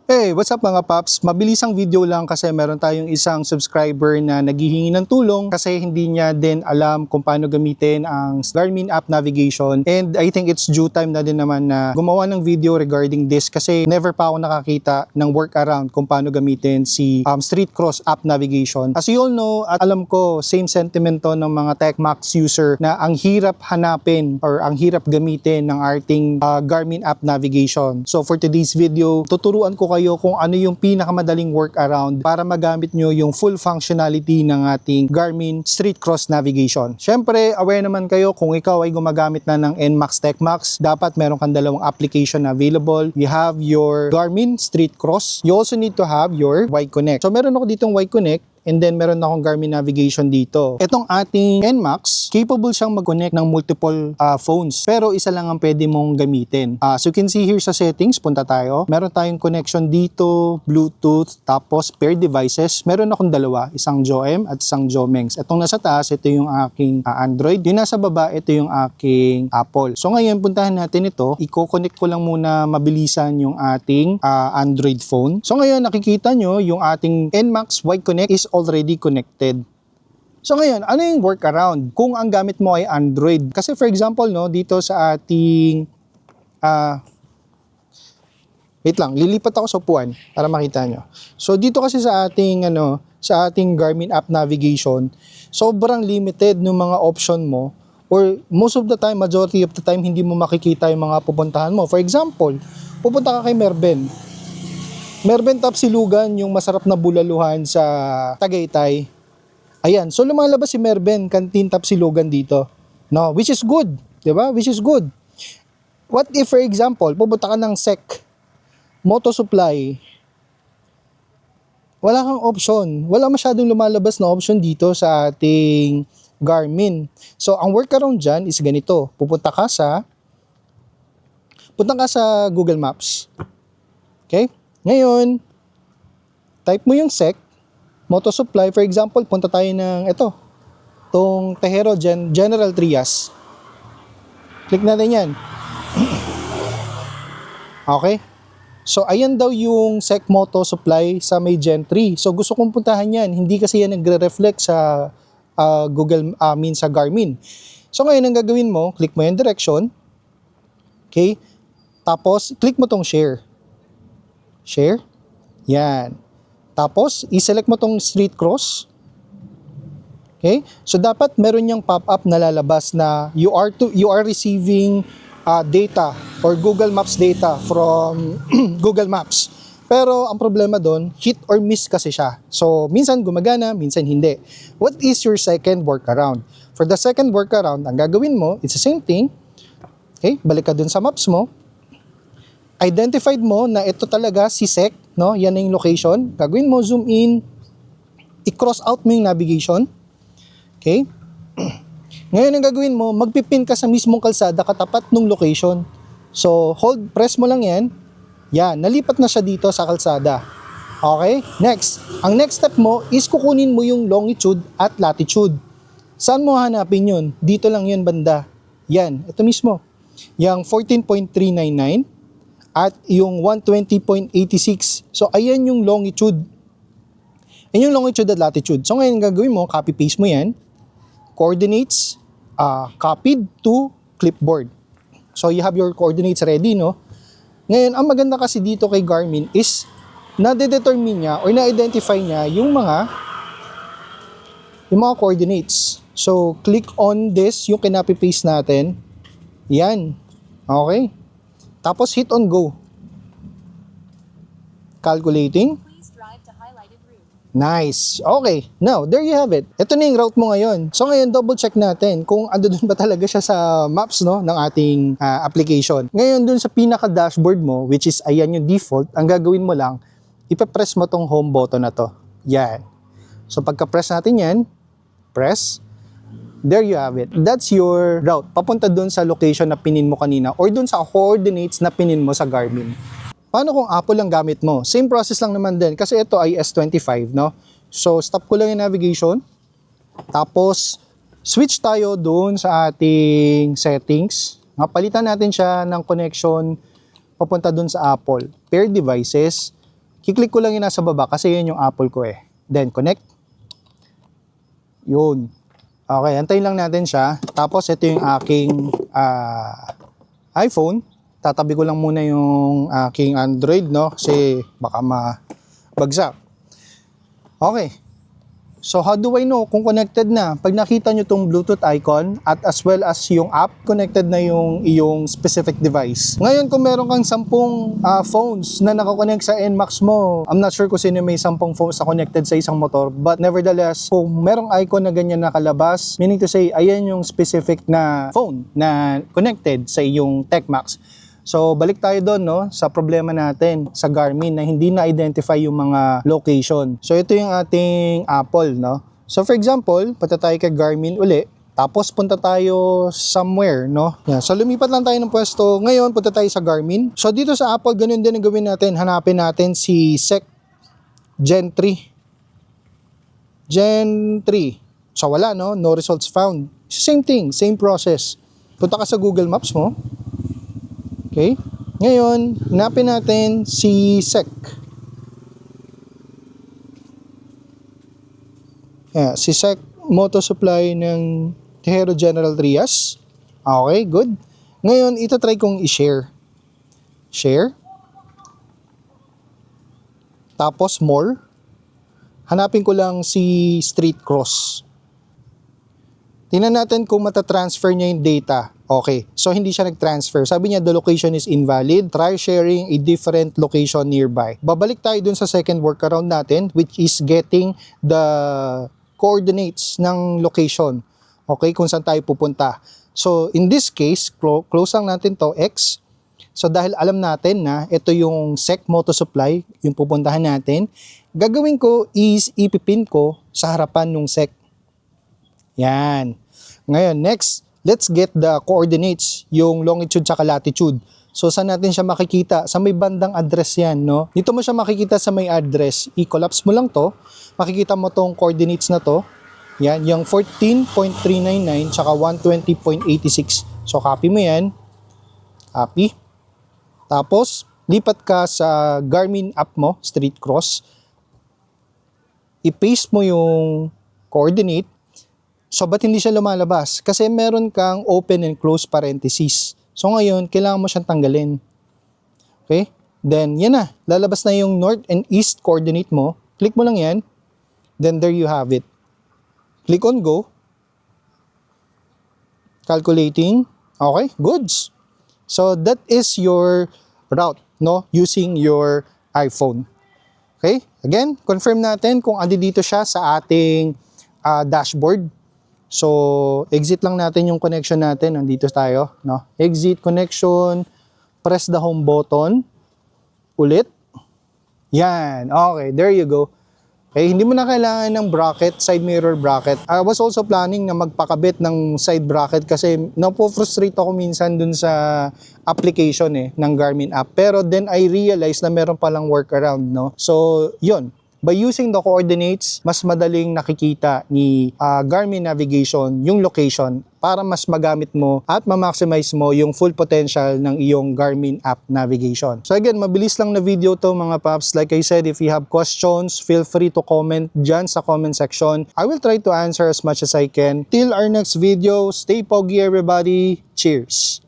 Hey, what's up mga paps? Mabilisang video lang kasi meron tayong isang subscriber na naghihingi ng tulong kasi hindi niya din alam kung paano gamitin ang Garmin app navigation, and I think it's due time na din naman na gumawa ng video regarding this kasi never pa ako nakakita ng workaround kung paano gamitin si Street Cross app navigation. As you all know, at alam ko, same sentiment to ng mga TechMax user na ang hirap hanapin or ang hirap gamitin ng ating Garmin app navigation. So for today's video, tuturuan ko kayo kung ano yung pinakamadaling workaround para magamit nyo yung full functionality ng ating Garmin Street Cross navigation. Syempre, aware naman kayo kung ikaw ay gumagamit na ng NMAX TechMax, dapat meron kang dalawang application na available. You have your Garmin Street Cross. You also need to have your Y-Connect. So meron ako ditong Y-Connect, and then meron akong Garmin navigation dito. Itong ating NMAX, capable siyang mag-connect ng multiple phones. Pero isa lang ang pwede mong gamitin. So you can see here sa settings, punta tayo. Meron tayong connection dito, Bluetooth, tapos pair devices. Meron akong dalawa, isang JOEM at isang JOMENGS. Itong nasa taas, ito yung aking Android. Yung nasa baba, ito yung aking Apple. So ngayon, puntahan natin ito. Iko-connect ko lang muna mabilisan yung ating Android phone. So ngayon, nakikita nyo yung ating NMAX Y-Connect is already connected. So ngayon, ano yung workaround kung ang gamit mo ay Android? Kasi for example, no, dito sa ating wait lang, lilipat ako sa upuan para makita nyo. So dito kasi sa ating sa ating Garmin app navigation, sobrang limited ng mga option mo, or most of the time, majority of the time, hindi mo makikita yung mga pupuntahan mo. For example, pupunta ka kay Merben Tapsilugan, yung masarap na bulaluhan sa Tagaytay. Ayan, so lumalabas si Merben Canteen Tapsilugan dito. No, which is good, 'di ba? Which is good. What if for example, pupunta ka ng SEC Moto Supply? Wala kang option. Wala masyadong lumalabas na option dito sa ating Garmin. So ang workaround diyan is ganito. Punta ka sa Google Maps. Okay? Ngayon, type mo yung SEC, Moto Supply, for example, punta tayo ng itong Tejero General Trias. Click natin yan. Okay? So, ayan daw yung SEC Moto Supply sa may Gen 3. So, gusto kong puntahan yan. Hindi kasi yan nagre-reflect sa sa Garmin. So, ngayon, ang gagawin mo, click mo yung direction. Okay? Tapos, click mo tong share. Share. Yan. Tapos, i-select mo tong Street Cross. Okay? So, dapat meron yung pop-up na lalabas na you are receiving data or Google Maps data from Google Maps. Pero, ang problema doon, hit or miss kasi siya. So, minsan gumagana, minsan hindi. What is your second workaround? For the second workaround, ang gagawin mo, it's the same thing. Okay? Balik ka dun sa maps mo. Identified mo na ito talaga si SEC, no? Yan na yung location. Gagawin mo, zoom in, i-cross out mo yung navigation. Okay? Ngayon ang gagawin mo, magpipin ka sa mismong kalsada katapat ng location. So, press mo lang yan. Yan, nalipat na siya dito sa kalsada. Okay? Next. Ang next step mo is kukunin mo yung longitude at latitude. Saan mo hanapin yun? Dito lang yun banda. Yan, ito mismo. Yung 14.399 at yung 120.86. So, ayan yung longitude. Ayan yung longitude at latitude. So, ngayon gagawin mo, copy-paste mo yan. Coordinates, copied to clipboard. So, you have your coordinates ready, no? Ngayon, ang maganda kasi dito kay Garmin is na-determine niya or na-identify niya yung mga coordinates. So, click on this, yung kinopy-paste natin. Yan. Okay? Tapos hit on go. Calculating. Nice. Okay. Now, there you have it. Ito na yung route mo ngayon. So ngayon, double check natin kung ando dun ba talaga siya sa maps, no, ng ating application. Ngayon, dun sa pinaka-dashboard mo, which is ayan yung default, ang gagawin mo lang, ipapress mo tong home button na to. Yan. So pagka-press natin yan, press. There you have it. That's your route. Papunta dun sa location na pinin mo kanina or dun sa coordinates na pinin mo sa Garmin. Paano kung Apple ang gamit mo? Same process lang naman din kasi ito ay S25, no? So, stop ko lang yung navigation. Tapos, switch tayo dun sa ating settings. Palitan natin siya ng connection papunta dun sa Apple. Pair devices. Kiklik ko lang yung nasa baba kasi yun yung Apple ko eh. Then connect. Yun. Okay, antayin lang natin siya. Tapos ito yung aking iPhone. Tatabi ko lang muna yung aking Android, no? Kasi baka mabagsak. Okay. So how do I know kung connected na? Pag nakita nyo tong Bluetooth icon at as well as yung app, connected na yung iyong specific device. Ngayon kung meron kang 10 phones na nakakonect sa NMAX mo, I'm not sure kung sino may 10 phones na connected sa isang motor, but nevertheless, kung merong icon na ganyan nakalabas, meaning to say, ayan yung specific na phone na connected sa iyong TechMax. So, balik tayo doon, no, sa problema natin sa Garmin na hindi na-identify yung mga location. So, ito yung ating Apple, no. So, for example, punta tayo kay Garmin uli, tapos punta tayo somewhere, no. Yeah, so, lumipat lang tayo ng pwesto. Ngayon, punta tayo sa Garmin. So, dito sa Apple, ganun din ang gawin natin. Hanapin natin si SEC Gen 3. Gen 3. So, wala, no? No results found. Same thing, same process. Punta ka sa Google Maps mo. Okay? Ngayon, hanapin natin si SEC. Yeah, si SEC Moto Supply ng Tejero General Trias. Okay, good. Ngayon, itatry kong i-share. Share. Tapos more. Hanapin ko lang si Street Cross. Tingnan natin kung matatransfer niya yung data. Okay, so hindi siya nag-transfer. Sabi niya, the location is invalid. Try sharing a different location nearby. Babalik tayo dun sa second workaround natin, which is getting the coordinates ng location. Okay, kung saan tayo pupunta. So, in this case, close lang natin to, X. So, dahil alam natin na ito yung SEC Moto Supply, yung pupuntahan natin, gagawin ko is ipipin ko sa harapan ng SEC. Yan. Ngayon, next, let's get the coordinates, yung longitude tsaka latitude. So, saan natin siya makikita? Sa may bandang address yan, no? Dito mo siya makikita sa may address. I-collapse mo lang to. Makikita mo tong coordinates na to. Yan, yung 14.399 tsaka 120.86. So, copy mo yan. Copy. Tapos, lipat ka sa Garmin app mo, Street Cross. I-paste mo yung coordinate. So, ba't hindi siya lumalabas? Kasi meron kang open and close parentheses. So, ngayon, kailangan mo siyang tanggalin. Okay? Then, yan na. Lalabas na yung north and east coordinate mo. Click mo lang yan. Then, there you have it. Click on go. Calculating. Okay, goods. So, that is your route, no? Using your iPhone. Okay? Again, confirm natin kung andi dito siya sa ating dashboard. So, exit lang natin yung connection natin. Nandito tayo, no? Exit connection, press the home button. Ulit. Yan. Okay, there you go. Okay, hindi mo na kailangan ng bracket, side mirror bracket. I was also planning na magpakabit ng side bracket kasi napo-frustrate ako minsan dun sa application ng Garmin app. Pero then I realized na meron palang workaround, no? So, yun. By using the coordinates, mas madaling nakikita ni Garmin Navigation yung location para mas magamit mo at ma-maximize mo yung full potential ng iyong Garmin app navigation. So again, mabilis lang na video to mga paps. Like I said, if you have questions, feel free to comment dyan sa comment section. I will try to answer as much as I can. Till our next video, stay pogi everybody. Cheers!